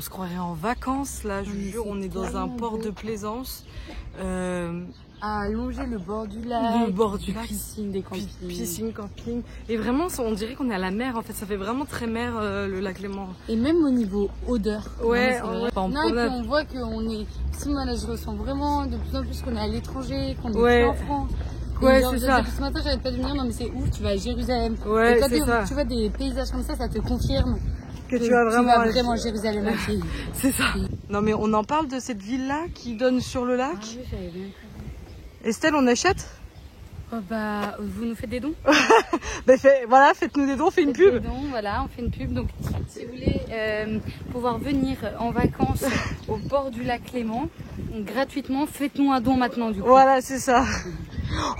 on se croirait en vacances là, je vous jure, on est dans un port de plaisance. À longer le bord du lac, des piscines, des campings. Piscine, camping. Et vraiment, on dirait qu'on est à la mer en fait, ça fait vraiment très mer le lac Léman. Et même au niveau odeur. Ouais, non, et puis on voit qu'on est. Si moi là je ressens vraiment de plus en plus qu'on est à l'étranger, qu'on est plus en France. Ouais, c'est ça. Ce matin j'arrête pas de me dire non mais c'est ouf, tu vas à Jérusalem. Ouais, et c'est ça. Tu vois des paysages comme ça te confirme que tu vas vraiment à Jérusalem. C'est ça. Non mais on en parle de cette ville là qui donne sur le lac. Ah oui, j'avais bien. Estelle, on achète? Oh bah, vous nous faites des dons? Bah voilà, faites-nous des dons, faites une pub. Des dons, voilà, on fait une pub. Donc, si vous voulez pouvoir venir en vacances au bord du lac Léman, gratuitement, faites-nous un don maintenant du coup. Voilà, c'est ça.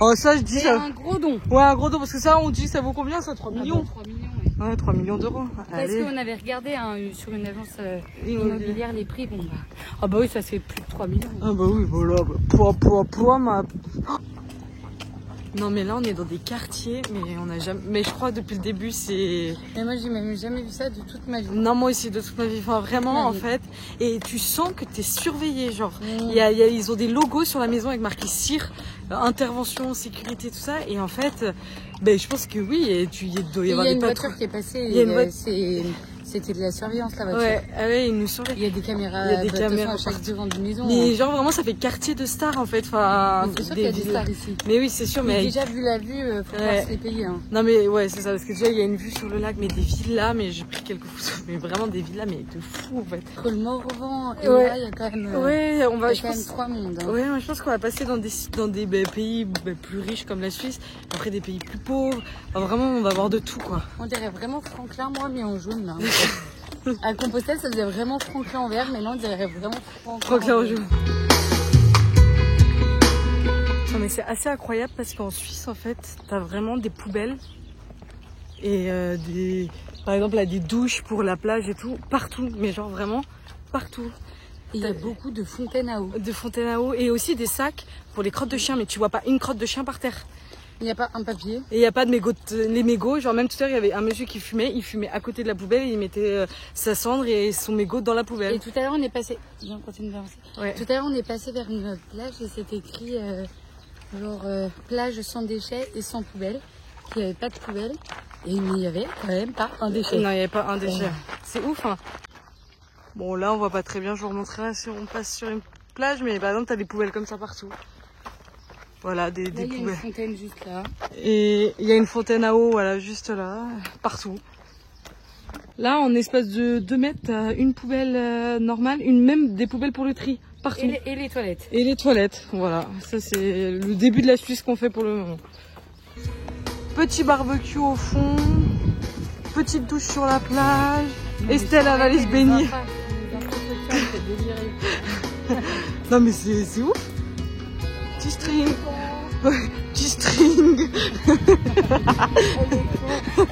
Oh, ça, je dis ça. Un gros don. Ouais, un gros don, parce que ça, on dit, ça vaut combien ça? 3 millions? Bah, 3 millions, ouais. 3 millions d'euros. Parce qu'on avait regardé sur une agence immobilière les prix. Bon, bah. Ah bah oui, ça fait plus de 3 millions. Ah bah oui, voilà. Non mais là on est dans des quartiers, mais on a jamais. Mais je crois depuis le début c'est. Mais moi j'ai même jamais vu ça de toute ma vie. Non moi aussi de toute ma vie. Enfin vraiment en fait. Et tu sens que t'es surveillé genre. Ils ont des logos sur la maison avec marqué CIR, intervention, sécurité, tout ça. Et en fait, ben je pense que oui. Et il doit y avoir des patrons. Il y a une voiture qui est passée. C'était de la surveillance la voiture. Ouais, ils nous surveillent. Il y a des caméras. Il y a des caméras à chaque devant de maison. Mais genre vraiment ça fait quartier de stars en fait. Enfin, c'est sûr qu'il y a des stars ici. Mais oui c'est sûr. Mais déjà vu la vue, faut pas se les payer. Hein. Non mais ouais c'est ça parce que déjà il y a une vue sur le lac, mais des villas, mais j'ai pris quelques photos, mais vraiment des villas mais de fou en fait. Entre le Morvan et là il y a quand même. On va. Quand même 3 mondes. Hein. Ouais, je pense qu'on va passer dans des pays plus riches comme la Suisse, après des pays plus pauvres. Enfin, vraiment on va voir de tout quoi. On dirait vraiment Franklin moi mais en jaune là. À Compostelle, ça faisait vraiment Franklin en vert, mais là on dirait vraiment Franklin en jaune. Non mais c'est assez incroyable parce qu'en Suisse en fait, t'as vraiment des poubelles et par exemple là des douches pour la plage et tout, partout, mais genre vraiment partout. Et il y a beaucoup de fontaines à eau. De fontaines à eau et aussi des sacs pour les crottes de chiens, mais tu vois pas une crotte de chien par terre. Il n'y a pas un papier. Et il n'y a pas de mégots. Les mégots, genre même tout à l'heure, il y avait un monsieur qui fumait. Il fumait à côté de la poubelle et il mettait sa cendre et son mégot dans la poubelle. Et tout à l'heure, on est passé. Viens, continue d'avancer. Ouais. Tout à l'heure, on est passé vers une plage et c'était écrit plage sans déchets et sans poubelle. Il n'y avait pas de poubelle et il n'y avait quand même pas un déchet. Non, il n'y avait pas un déchet. C'est ouf, hein. Bon, là, on voit pas très bien. Je vous remontrerai si on passe sur une plage, mais par exemple, t'as des poubelles comme ça partout. Voilà, des poubelles. Il y a une fontaine juste là. Et il y a une fontaine à eau, voilà, juste là, partout. Là, en espace de 2 mètres, t'as une poubelle normale, même des poubelles pour le tri, partout. Et les toilettes. Et les toilettes, voilà. Ça, c'est le début de la Suisse qu'on fait pour le moment. Petit barbecue au fond, petite douche sur la plage. Estelle, elle va aller se baigner. Non, mais c'est ouf. G-string. G-string.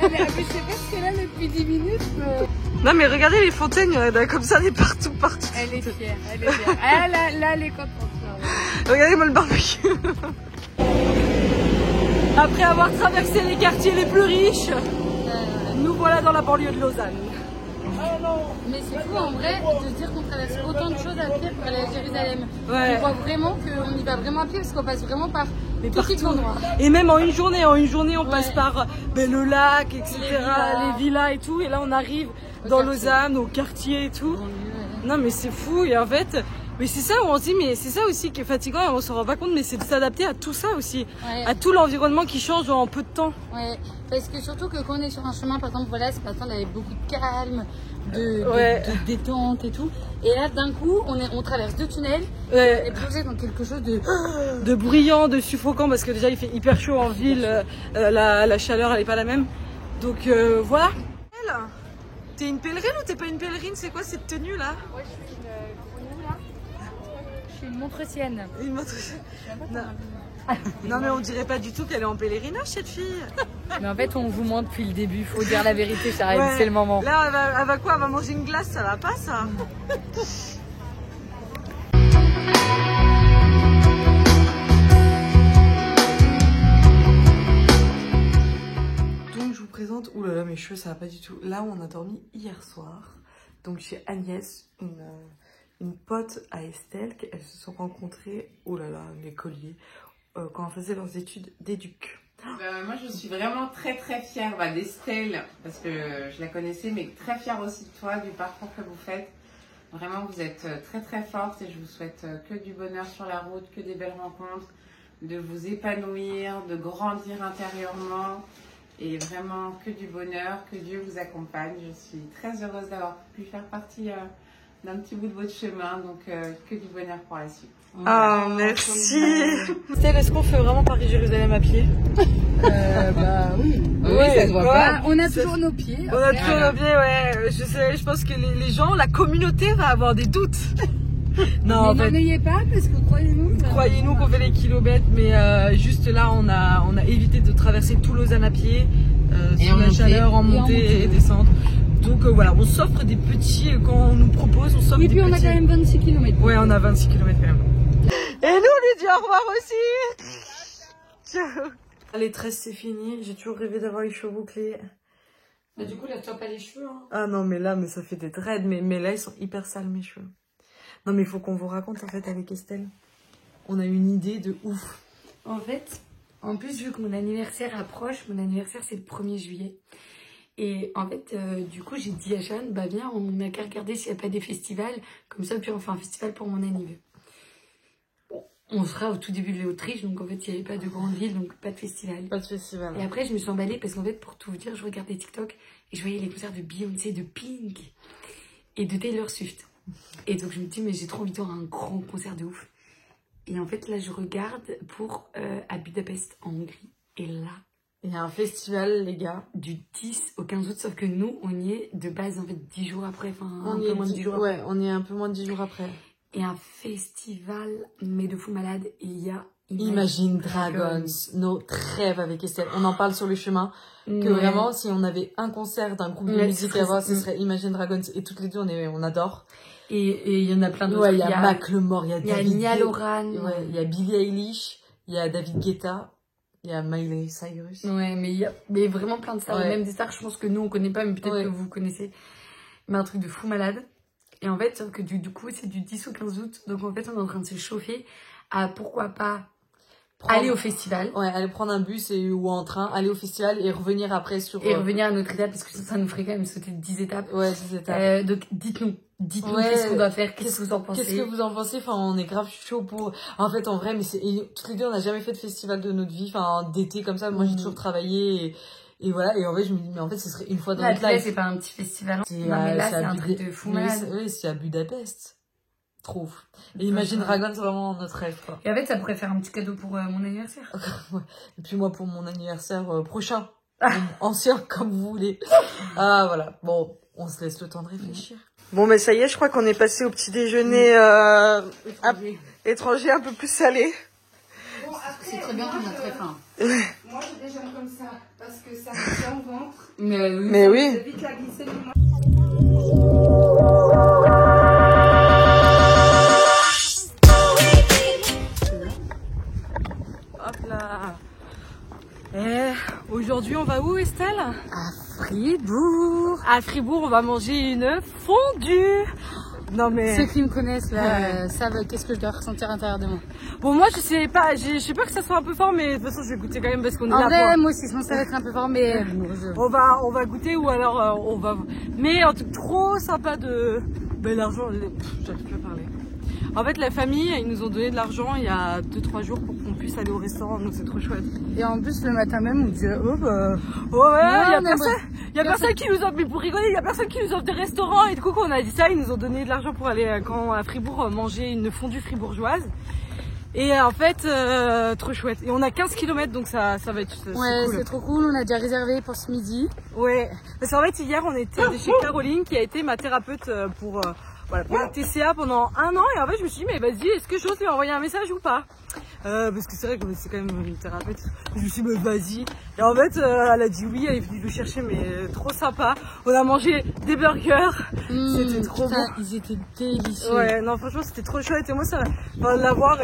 Elle est, je sais pas ce qu'elle a depuis 10 minutes. Non mais regardez les fontaines, il y en a comme ça, des partout. Elle est fière, elle est fière. Ah, là, elle est contente. Regardez-moi le barbecue. Après avoir traversé les quartiers les plus riches, nous voilà dans la banlieue de Lausanne. Mais c'est fou en vrai de se dire qu'on traverse autant de choses à pied pour aller à Jérusalem. Ouais. On voit vraiment qu'on y va vraiment à pied parce qu'on passe vraiment par tout petit endroit. Et même en une journée on passe par le lac, etc., les villas et tout. Et là on arrive dans Lausanne, au quartier et tout. Non mais c'est fou et en fait... Mais c'est ça où on se dit, mais c'est ça aussi qui est fatigant et on s'en rend pas compte, mais c'est de s'adapter à tout ça aussi, à tout l'environnement qui change en peu de temps. Ouais, parce que surtout que quand on est sur un chemin, par exemple, voilà, ce matin on avait beaucoup de calme, de détente et tout, et là d'un coup on traverse 2 tunnels et plongé dans quelque chose de bruyant, de suffocant, parce que déjà il fait hyper chaud en ville, la chaleur elle est pas la même, donc voilà. T'es une pèlerine ou t'es pas une pèlerine? C'est quoi cette tenue là? Ouais, je suis une montresienne. Une montresienne. Non mais on dirait pas du tout qu'elle est en pèlerinage cette fille. Mais en fait on vous ment depuis le début, faut dire la vérité, Charles, c'est le moment. Là elle va quoi? Elle va manger une glace, ça va pas ça? Donc je vous présente, oulala mes cheveux ça va pas du tout. Là où on a dormi hier soir. donc chez Agnès, une pote à Estelle, elles se sont rencontrées, oh là là, les colliers, quand elles faisaient leurs études d'éduc. Moi je suis vraiment très fière d'Estelle, parce que je la connaissais, mais très fière aussi de toi, du parcours que vous faites. Vraiment vous êtes très forte et je vous souhaite que du bonheur sur la route, que des belles rencontres, de vous épanouir, de grandir intérieurement et vraiment que du bonheur, que Dieu vous accompagne. Je suis très heureuse d'avoir pu faire partie d'un petit bout de votre chemin, donc que du bonheur pour la suite. Ah, merci. Estelle, est-ce qu'on fait vraiment Paris-Jérusalem à pied? Oui. Oui, ça se voit pas. On a toujours nos pieds. On a toujours nos pieds, ouais. Je pense que les gens, la communauté va avoir des doutes. Non, en fait, n'en ayez pas, parce que croyez-nous qu'on fait les kilomètres, mais juste là, on a évité de traverser tout Lausanne à pied, sous la chaleur, en montée et descendre. Donc voilà, on s'offre des petits, quand on nous propose, on s'offre des petits. Et puis on a quand même 26 km. Ouais, on a 26 km quand même. Et nous, on lui dit au revoir aussi. Ciao. Les tresses, c'est fini. J'ai toujours rêvé d'avoir les cheveux bouclés. Bah, du coup, là, tu n'as pas les cheveux. Hein. Ah non, mais là, ça fait des dreads. Mais là, ils sont hyper sales, mes cheveux. Non, mais il faut qu'on vous raconte, en fait, avec Estelle. On a une idée de ouf. En fait, en plus, vu que mon anniversaire approche, mon anniversaire, c'est le 1er juillet. Et en fait, du coup, j'ai dit à Jeanne, bah viens, on n'a qu'à regarder s'il n'y a pas des festivals. Comme ça, puis on fait un festival pour mon anniversaire. Bon, on sera au tout début de l'Autriche, donc en fait, il n'y avait pas de grande ville, donc pas de festival. Pas de festival. Et après, je me suis emballée parce qu'en fait, pour tout vous dire, je regardais TikTok et je voyais les concerts de Beyoncé, de Pink et de Taylor Swift. Et donc, je me dis, mais j'ai trop envie de voir un grand concert de ouf. Et en fait, là, je regarde pour à Budapest, en Hongrie. Et là, il y a un festival, les gars. Du 10 au 15 août, sauf que nous, on y est de base, en fait, 10 jours après. Enfin, un peu moins de 10 jours après. Ouais, on y est un peu moins de 10 jours après. Et un festival, mais de fou malade. Et il y a Imagine Dragons. Notre rêve avec Estelle. On en parle sur le chemin. Que vraiment, si on avait un concert d'un groupe de musique à voir, ce serait Imagine Dragons. Et toutes les deux, on adore. Et il y en a plein d'autres. Ouais, il y a Macklemore, il y a David. Il y a Nia Loran. Ouais, il y a Billie Eilish, il y a David Guetta. Il y a Miley Cyrus. Ouais, mais il y a vraiment plein de stars. Ouais. Même des stars, je pense que nous, on connaît pas, mais peut-être que vous connaissez. Mais un truc de fou malade. Et en fait, sauf que du coup, c'est du 10 au 15 août. Donc en fait, on est en train de se chauffer à pourquoi pas aller au festival. Ouais, aller prendre un bus ou en train, aller au festival et revenir après sur... Et revenir à notre étape, parce que ça nous ferait quand même sauter 10 étapes. Ouais, 10 étapes. Donc dites-nous qu'est-ce qu'on doit faire, qu'est-ce que vous en pensez. Qu'est-ce que vous en pensez? Enfin, on est grave chaud pour... En fait, en vrai, mais toutes les deux, on n'a jamais fait de festival de notre vie, enfin, d'été comme ça. Moi, j'ai toujours travaillé et voilà. Et en fait, je me dis, mais en fait, ce serait une fois dans notre life. C'est pas un petit festival. Non, mais là, c'est un truc de fou malade. Oui, c'est à Budapest. Trop. Et Imagine Dragons, c'est vraiment notre rêve, quoi. Et en fait, ça pourrait faire un petit cadeau pour mon anniversaire. Ouais. Et puis moi, pour mon anniversaire prochain. Ancien, comme vous voulez. Ah, voilà. Bon, on se laisse le temps de réfléchir. Bon, mais ça y est, je crois qu'on est passé au petit déjeuner étranger un peu plus salé. Bon, c'est très bien qu'on a très faim. Moi, je déjeune comme ça parce que ça me tient au ventre. Mais oui. J'évite la glycémie. Hop là. Aujourd'hui, on va où, Estelle? À Fribourg. À Fribourg, on va manger une fondue. Non mais... Ceux qui me connaissent là savent qu'est-ce que je dois ressentir à l'intérieur de moi. Bon, moi je sais pas que ça soit un peu fort, mais de toute façon je vais goûter quand même parce qu'on est là. En vrai, moi aussi je pense que ça va être un peu fort, mais on va goûter ou alors on va. Mais en tout cas, trop sympa de. Ben l'argent, j'arrive plus à parler. En fait, la famille, ils nous ont donné de l'argent il y a 2-3 jours pour qu'on puisse aller au restaurant, donc c'est trop chouette. Et en plus, le matin même, on disait, oh bah... Ouais, il y a personne qui nous offre, mais pour rigoler, il y a personne qui nous offre des restaurants. Et du coup, quand on a dit ça, ils nous ont donné de l'argent pour aller à Fribourg manger une fondue fribourgeoise. Et en fait, trop chouette. Et on a 15 km, donc ça va être cool. C'est trop cool, on a déjà réservé pour ce midi. Ouais, parce qu'en fait, hier, on était chez Caroline, qui a été ma thérapeute pour la TCA pendant 1 an. Et en fait, je me suis dit, mais vas-y, est-ce que j'ose lui envoyer un message ou pas? Parce que c'est vrai que c'est quand même une thérapeute. Je me suis dit, mais vas-y. Et en fait, elle a dit oui, elle est venue le chercher, mais trop sympa. On a mangé des burgers. C'était trop bon. Ils étaient délicieux. Ouais, non, franchement, c'était trop chouette. Et moi, l'avoir,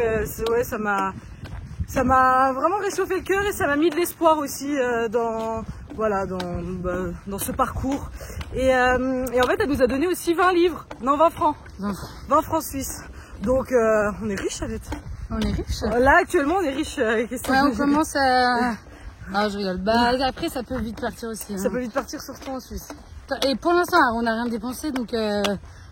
ça m'a vraiment réchauffé le cœur et ça m'a mis de l'espoir aussi dans voilà, dans ce parcours. Et en fait, elle nous a donné aussi 20 livres, non 20 francs, 20 francs suisses. Donc on est riche, Annette. On est riche. Là, actuellement, on est riche. Ouais, on commence à... Ah, je rigole. Bah, après, ça peut vite partir aussi. Hein. Ça peut vite partir, surtout en Suisse. Et pour l'instant, on n'a rien dépensé, donc... Ouais,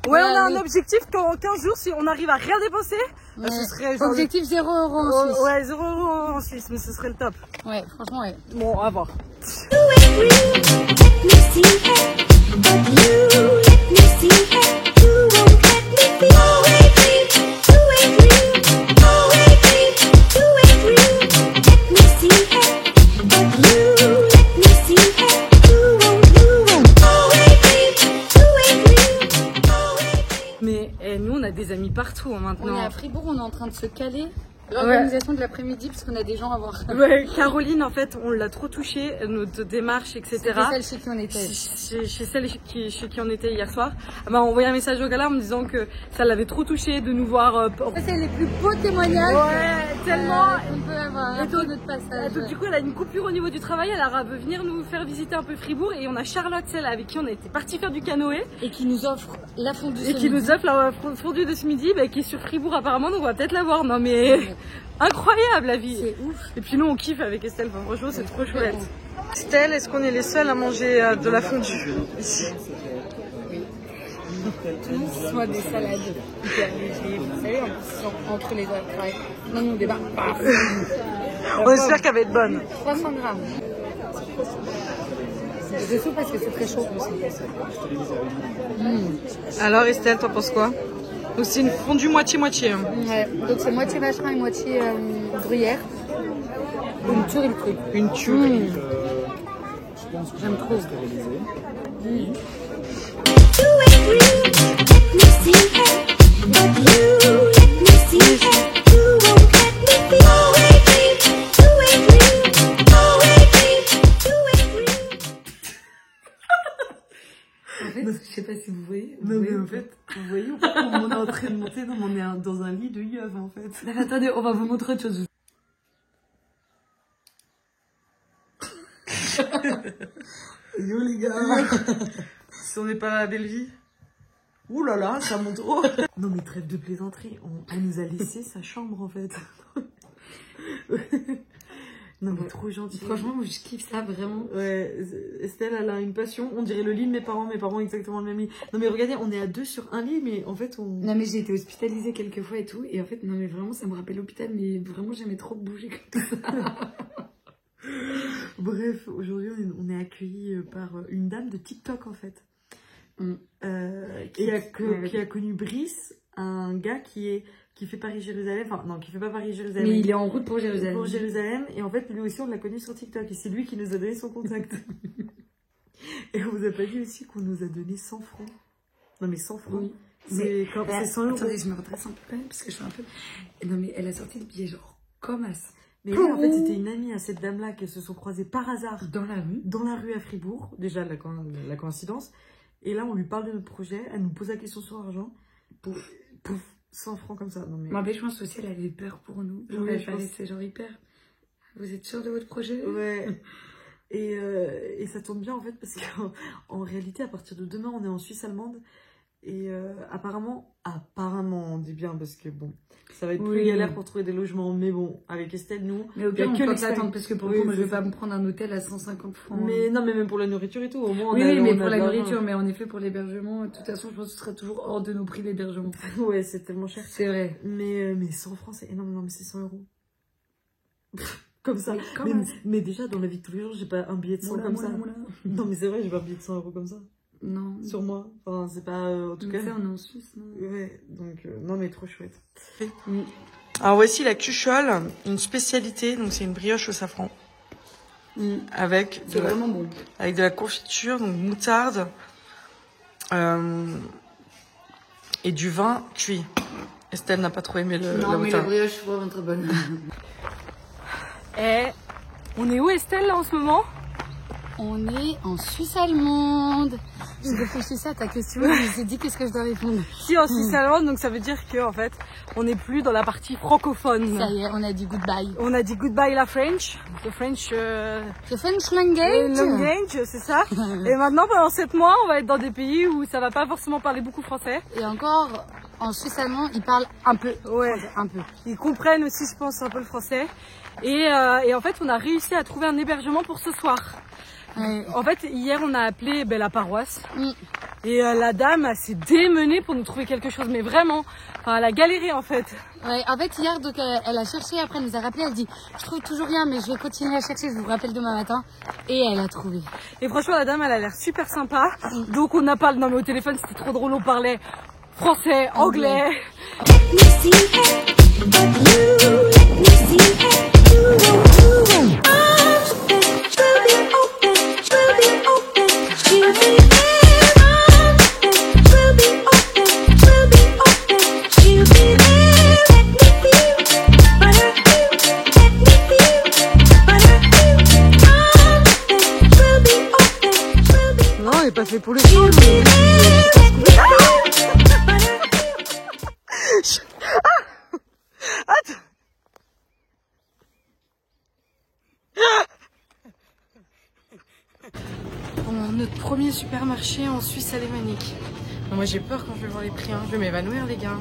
on a un objectif qu'en 15 jours, si on arrive à rien dépenser, ouais. Ce serait genre... Objectif 0 € en Suisse. Ouais, 0 € en Suisse, mais ce serait le top. Ouais, franchement, ouais. Bon, à voir. Nous, on a des amis partout maintenant. On est à Fribourg, on est en train de se caler. L'organisation de l'après-midi, parce qu'on a des gens à voir. Ouais, Caroline, en fait, on l'a trop touchée, notre démarche, etc. C'était celle chez qui on était. Chez celle chez qui on était hier soir. Elle m'a envoyé un message au gala en me disant que ça l'avait trop touchée de nous voir. Ça, c'est les plus beaux témoignages. Ouais, tellement. On peut avoir un peu notre passage. Donc, du coup, elle a une coupure au niveau du travail. Elle veut venir nous faire visiter un peu Fribourg. Et on a Charlotte, celle avec qui on était parti faire du canoë. Et qui nous offre la fondue de ce midi. Et qui nous offre la fondue de ce midi, qui est sur Fribourg apparemment. Donc, on va peut-être la voir. Non, mais. Incroyable la vie. C'est ouf. Et puis nous on kiffe avec Estelle, enfin, franchement c'est trop chouette. Estelle, est-ce qu'on est les seuls à manger de la fondue ici? Tous soit des salades hyper légers, vous savez, entre les doigts. Non, on débarque. On espère qu'elle va être bonne. 300 grammes. C'est chaud parce que c'est très chaud aussi. Alors Estelle, t'en penses quoi? Donc c'est une fondue moitié-moitié. Hein. Ouais, donc c'est moitié vacherin et moitié gruyère. Une tuerie le truc. Une tuerie. J'aime trop. En fait, je sais pas si vous voyez. Non mais en fait, vous voyez, on est en train de monter, non, on est dans un lit de yeuve en fait. Non, attendez, on va vous montrer autre chose. Yo les gars. Si on n'est pas à la belle vie. Ouh là là, ça monte haut. Non mais trêve de plaisanterie, on nous a laissé sa chambre en fait. Non mais trop gentil. Franchement, moi je kiffe ça vraiment. Ouais, Estelle elle a une passion, on dirait le lit de mes parents ont exactement le même lit. Non mais regardez, on est à deux sur un lit mais en fait on... Non mais j'ai été hospitalisée quelques fois et tout et en fait non mais vraiment ça me rappelle l'hôpital mais vraiment j'aimais trop bouger comme ça. Bref, aujourd'hui on est accueillis par une dame de TikTok en fait. Qui a connu Brice, un gars qui fait Paris-Jérusalem, enfin non, qui fait pas Paris-Jérusalem. Mais il est en route pour Jérusalem. Pour Jérusalem, et en fait lui aussi on l'a connu sur TikTok, et c'est lui qui nous a donné son contact. Et on vous a pas dit aussi qu'on nous a donné 100 francs. Non mais 100 francs. Oui. C'est 100 euros. Attendez, je me redresse un peu quand même, parce que je suis un peu... Non mais elle a sorti le billet genre comme as. Mais oui, en fait, c'était une amie à cette dame-là qu'elles se sont croisées par hasard. Dans la rue. Dans la rue à Fribourg, déjà la coïncidence. Et là, on lui parle de notre projet, elle nous pose la question sur l'argent. Pouf, 100 francs comme ça. Non, mais... Moi, je pense aussi elle avait peur pour nous. Genre, elle fallait, c'est genre hyper... Vous êtes sûr de votre projet? Ouais. Et ça tombe bien en fait, parce qu'en réalité, à partir de demain, on est en Suisse allemande. Et apparemment, on dit bien, parce que bon, ça va être plus galère pour trouver des logements. Mais bon, avec Estelle, nous, mais au pire, on peut s'attendre, parce que pour le coup, moi, je vais pas me prendre un hôtel à 150 francs. Mais non, mais même pour la nourriture et tout, au moins. Oui, mais pour la nourriture, mais en effet, pour l'hébergement, de toute façon, je pense que ce sera toujours hors de nos prix l'hébergement. Ouais, c'est tellement cher. C'est vrai. Mais 100 francs, c'est énorme, non, mais c'est 100 euros. Comme ça. Mais déjà, dans la vie de tous les jours, j'ai pas un billet de 100 comme ça. Non, mais c'est vrai, j'ai pas un billet de 100 euros comme ça. Non. Sur moi. Enfin, c'est pas... en tout cas... on est en Suisse, non? Ouais, donc... non, mais trop chouette. Alors, voici la cuchole, une spécialité. Donc, c'est une brioche au safran. Avec... C'est vraiment bon. Avec de la confiture, donc moutarde. Et du vin cuit. Estelle n'a pas trop aimé la moutarde. Non, mais la brioche, je trouve très bonne. On est où, Estelle, là, en ce moment? On est en Suisse allemande. J'ai réfléchi à ta question, je me suis dit qu'est-ce que je dois répondre. Si, en Suisse allemande, donc ça veut dire qu'en fait, on n'est plus dans la partie francophone. Ça y est, on a dit goodbye. On a dit goodbye la French. The French language. Language, c'est ça. Et maintenant, pendant 7 mois, on va être dans des pays où ça va pas forcément parler beaucoup français. Et encore, en Suisse allemand, ils parlent un peu. Ouais, un peu. Ils comprennent aussi, je pense, un peu le français. Et en fait, on a réussi à trouver un hébergement pour ce soir. Ouais. En fait, hier, on a appelé la paroisse. Et la dame, elle s'est démenée pour nous trouver quelque chose. Mais vraiment, enfin, elle a galéré en fait. Ouais, en fait, hier, donc, elle a cherché, après, elle nous a rappelé, elle dit « Je trouve toujours rien, mais je vais continuer à chercher, je vous rappelle demain matin. » Et elle a trouvé. Et franchement, la dame, elle a l'air super sympa. Donc, on a parlé, non mais au téléphone, c'était trop drôle, on parlait français, anglais. Non, il est pas fait pour les choses. Attends. Bon, notre premier supermarché en Suisse alémanique. Moi j'ai peur quand je vais voir les prix, hein. Je vais m'évanouir les gars.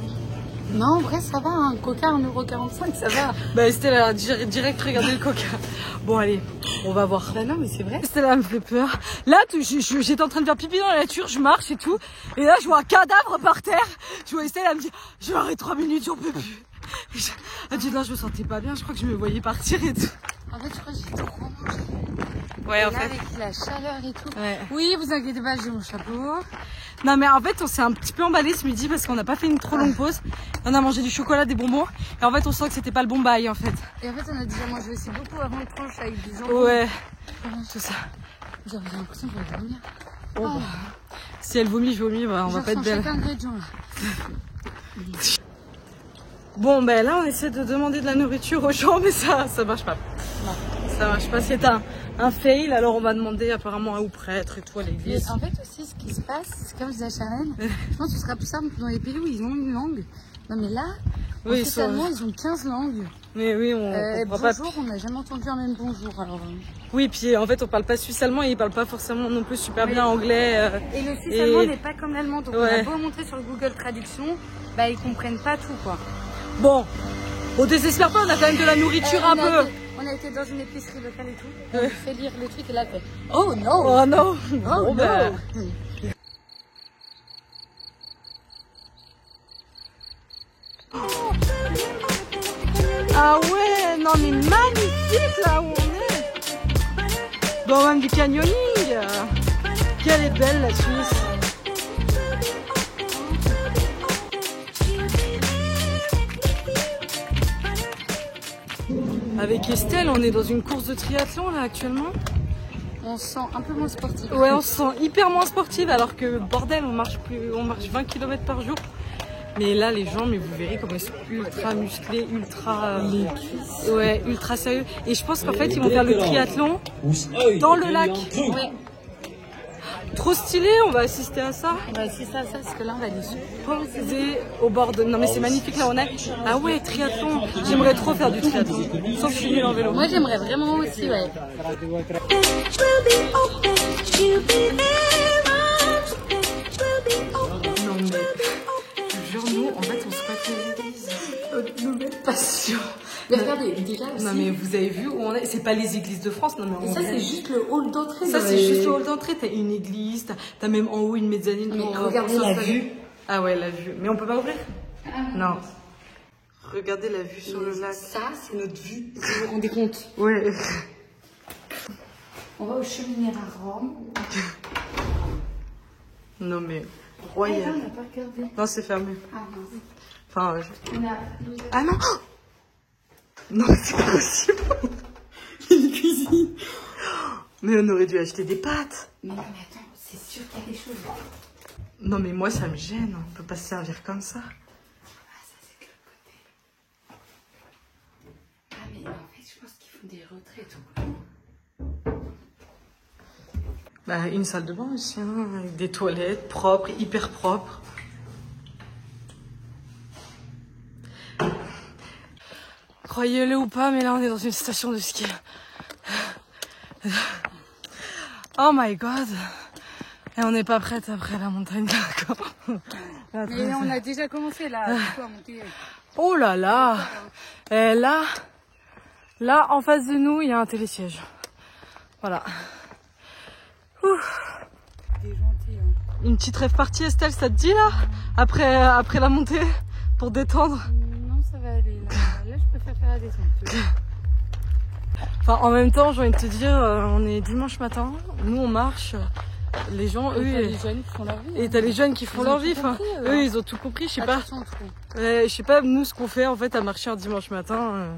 Non, en vrai ça va, un coca 1,45 €, ça va. Bah Stella a direct regardé le coca. Bon allez, on va voir. Bah non mais c'est vrai. Stella me fait peur. Là j'étais en train de faire pipi dans la nature, je marche et tout. Et là je vois un cadavre par terre. Je vois Stella, elle me dit je vais arrêter 3 minutes, j'en peux plus. Elle dit là je me sentais pas bien, je crois que je me voyais partir et tout. En fait je crois que j'ai trop mangé. Ouais, et en là, fait. avec la chaleur et tout. Ouais. Oui, vous inquiétez pas, j'ai mon chapeau. Non mais en fait on s'est un petit peu emballé ce midi parce qu'on n'a pas fait une trop longue pause. On a mangé du chocolat, des bonbons. Et en fait on sent que c'était pas le bon bail en fait. Et en fait on a déjà mangé aussi beaucoup avant le tranche avec des jambons. Ouais, tout ça. J'avais l'impression que j'allais vomir. Oh, bah. Si elle vomit, je vomis, bah, on va pas être belle. Chaque ingrédient là. Bon ben là on essaie de demander de la nourriture aux gens mais ça marche pas. Non. Ça marche pas, c'est un fail, alors on va demander apparemment au prêtre et tout à l'église. Mais en fait aussi ce qui se passe, c'est comme je disais à Sharon, je pense que ce sera plus simple dans les pays où ils ont une langue. Non mais là, Oui, totalement ils ont 15 langues. Mais oui, on comprend bonjour, pas. on n'a jamais entendu un même bonjour alors. Oui, puis en fait on parle pas suisse allemand et ils parlent pas forcément non plus super bien anglais. Et le suisse allemand n'est pas comme l'allemand, donc Ouais. on a beau montrer sur le Google Traduction, bah ils comprennent pas tout quoi. Bon, on désespère pas, on a quand même de la nourriture un peu. On a été dans une épicerie locale et tout, on lui fait lire le truc et là fait oh non. Oh non. Oh Bon, non. ben. Ah ouais, non mais magnifique là où on est. Bon, même du canyoning. Quelle est belle la Suisse. Avec Estelle, on est dans une course de triathlon là actuellement. On se sent un peu moins sportif. Ouais, on se sent hyper moins sportive alors que bordel, on marche 20 km par jour. Mais là, les gens, mais vous verrez comment ils sont ultra musclés, ultra, ouais, ultra sérieux. Et je pense qu'en fait, ils vont faire le triathlon dans le lac. Ouais. Trop stylé, on va assister à ça. Bah c'est ça, parce que là on va aller se Poser au bord de... Non mais c'est magnifique là, on est. Ah ouais, triathlon. J'aimerais trop faire du triathlon. Sauf que je suis nulle en vélo. Moi j'aimerais vraiment aussi, ouais. Non mais, je te jure, nous, en fait, on squatte l'église. Notre nouvelle passion. Mais regardez, déjà aussi. Non mais vous avez vu où on est? C'est pas les églises de France, non mais Et ça c'est juste le hall d'entrée. Ça c'est juste le hall d'entrée, t'as une église, t'as même en haut une mezzanine. Mais pour regardez la s'installer. vue. Ah ouais, la vue. Mais on peut pas ouvrir? Non. Regardez la vue sur le lac. Ça c'est notre vue, vous vous rendez compte? Ouais. On va aux cheminées à Rome. Non mais, Ah, royal. on n'a pas regardé. Non, c'est fermé. Ah mince. Enfin, On a... ah non! Non, c'est pas possible! Une cuisine! Mais on aurait dû acheter des pâtes! Mais non mais attends, c'est sûr qu'il y a des choses. Non mais moi ça me gêne, on peut pas se servir comme ça. Ah ça c'est de l'autre côté. Ah mais en fait je pense qu'il faut des retraits tout. Bah, une salle de bain aussi, hein, avec des toilettes propres, hyper propres. Croyez-le ou pas, mais là on est dans une station de ski. Oh my god. Et on n'est pas prête après la montagne, d'accord. Mais on a déjà commencé là, du coup, à monter. Oh là là. Et là en face de nous, il y a un télésiège. Voilà. Ouf. Une petite rêve partie, Estelle, ça te dit là après la montée, pour détendre? Non, ça va aller. Là je préfère faire la descente. Enfin, en même temps, j'ai envie de te dire, on est dimanche matin, nous on marche. Les gens, eux, les jeunes qui font leur vie. Et t'as les jeunes qui font leur vie. Enfin, eux, ils ont tout compris. Je sais pas. Je sais pas nous ce qu'on fait en fait à marcher un dimanche matin.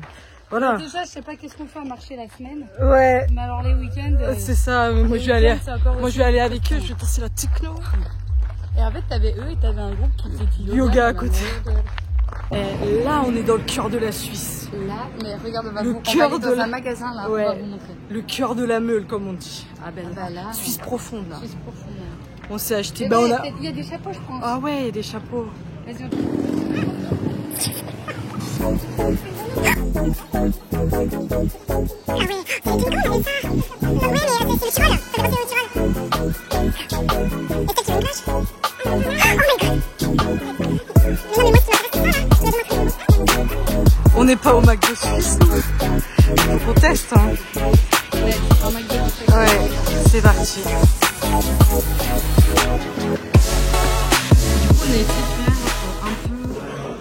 Voilà. Déjà, je sais pas qu'est-ce qu'on fait à marcher la semaine. Ouais. Mais alors les week-ends. C'est ça. Moi, je vais aller avec eux. Je vais danser la techno. Et en fait, t'avais eux et t'avais un groupe qui faisait du yoga à côté. Et là, on est dans le cœur de la Suisse. Là, mais regarde, on va dans un magasin là. Ouais. On va vous montrer. Le cœur de la Meule, comme on dit. Ah ben là. Suisse profonde là. Suisse profonde. On s'est acheté. Il y a des chapeaux, je pense. Ah ouais, il y a des chapeaux. Vas-y, on n'est pas au McDo Suisse. Donc on teste. Hein. Ouais, c'est parti. Du coup, on a essayé de faire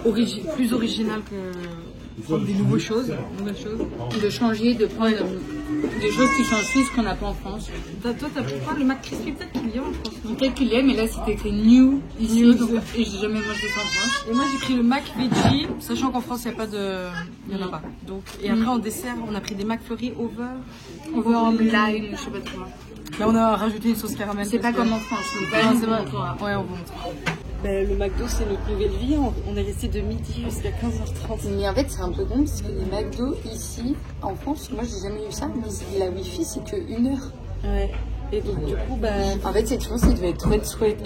un peu plus original que prendre des nouvelles choses. De changer, de prendre des choses qui sont en Suisse qu'on n'a pas en France. Toi, t'as pris quoi? Le Mac Crispy, peut-être qu'il y a en France. Peut-être qu'il y a, mais là c'était écrit New ici, et j'ai jamais mangé ça en France. Et moi j'ai pris le Mac Veggie, sachant qu'en France il n'y a pas de. Il n'y en a pas. Donc, et après en dessert, on a pris des McFlurry over lime, je sais pas trop. Là on a rajouté une sauce caramel. C'est pas comme en France, mais non, c'est vrai. Ouais, on vous montre. Ben, le McDo c'est notre nouvelle vie, on est resté de midi jusqu'à 15h30. Mais en fait c'est un peu con parce que les McDo ici, en France, moi j'ai jamais eu ça, mais la Wi-Fi c'est que 1 heure. Ouais. Et donc du coup, en fait cette chose, il devait être trop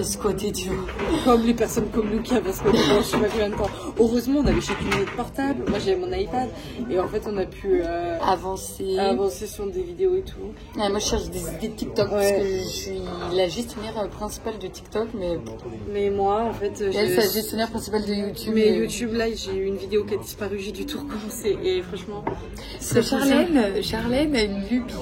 squatté, tu vois. Comme les personnes comme nous qui avaient squatté pendant je sais pas combien de temps. Heureusement, on avait chacune notre portable. Moi j'avais mon iPad et en fait on a pu avancer sur des vidéos et tout. Ouais, moi je cherche des idées de TikTok parce que je suis la gestionnaire principale de TikTok, mais moi en fait elle c'est la gestionnaire principale de YouTube. Mais YouTube là, j'ai eu une vidéo qui a disparu, j'ai dû tout recommencer et franchement. Charlène a une lubie.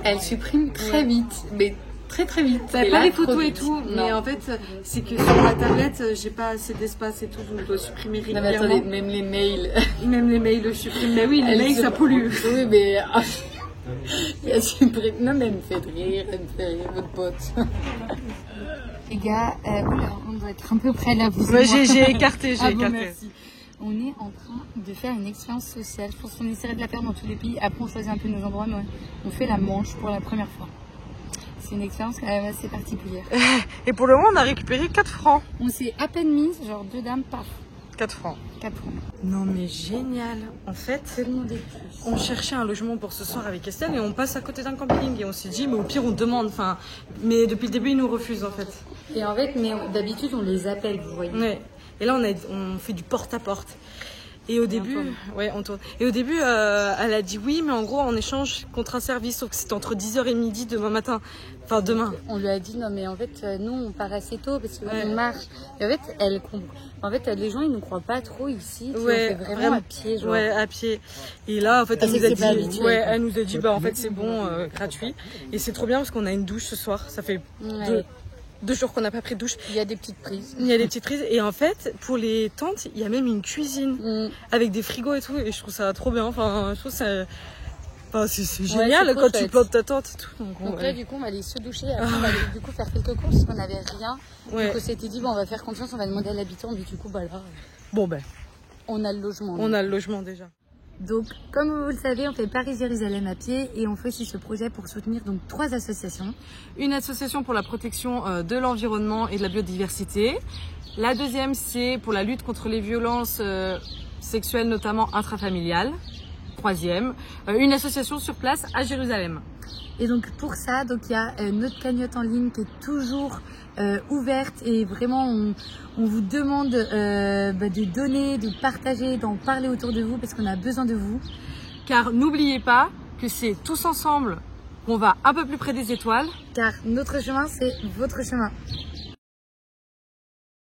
Elle supprime très vite, mais très vite. T'as pas les photos et tout, mais en fait, c'est que sur ma tablette, j'ai pas assez d'espace et tout, donc je dois supprimer régulièrement. Non, mais attendez, même les mails. Même les mails, je supprime. Mais oui, les mails, ça pollue. Oui, mais. Elle supprime. Non, mais elle me fait rire, votre pote. Les gars, on doit être un peu près là. Ouais, j'ai écarté, Merci. On est en train de faire une expérience sociale. Je pense qu'on essaierait de la faire dans tous les pays. Après, on choisit un peu nos endroits, mais on fait la Manche pour la première fois. C'est une expérience quand même assez particulière. Et pour le moment, on a récupéré 4 francs. On s'est à peine mis, genre 2 dames, paf. 4 francs. 4 francs. Non mais génial. En fait, on cherchait un logement pour ce soir avec Estelle et on passe à côté d'un camping et on s'est dit mais au pire on demande. Enfin, mais depuis le début ils nous refusent en fait. Et en fait, mais d'habitude on les appelle, vous voyez. Ouais. Et là on fait du porte-à-porte. Et au début, on tourne. Et au début, elle a dit oui, mais en gros, en échange contre un service, sauf que c'est entre 10h et midi demain matin. Enfin, demain. On lui a dit non, mais en fait, nous, on part assez tôt parce qu'on marche. Et en fait, les gens, ils ne croient pas trop ici. On fait vraiment à pied, genre. Ouais, à pied. Et là, en fait, elle nous a dit, bah, en fait, c'est bon, gratuit. Et c'est trop bien parce qu'on a une douche ce soir. Ça fait 2 jours qu'on n'a pas pris de douche. Il y a des petites prises. Et en fait, pour les tentes, il y a même une cuisine avec des frigos et tout. Et je trouve ça trop bien. Enfin, je trouve ça. Enfin, c'est génial quand tu plantes ta tente et tout. Donc là, du coup, on va aller se doucher. Après, on va aller du coup faire quelques courses parce qu'on n'avait rien. Donc on s'était dit, bon, on va faire confiance, on va demander à l'habitant. Mais du coup, bah là. Bon, ben. On a le logement. On a le logement déjà. Donc, comme vous le savez, on fait Paris-Jérusalem à pied et on fait aussi ce projet pour soutenir donc 3 associations. Une association pour la protection de l'environnement et de la biodiversité. La deuxième, c'est pour la lutte contre les violences sexuelles, notamment intrafamiliales. Troisième, une association sur place à Jérusalem. Et donc pour ça, il y a notre cagnotte en ligne qui est toujours ouverte et vraiment on vous demande de donner, de partager, d'en parler autour de vous parce qu'on a besoin de vous. Car n'oubliez pas que c'est tous ensemble qu'on va un peu plus près des étoiles. Car notre chemin, c'est votre chemin.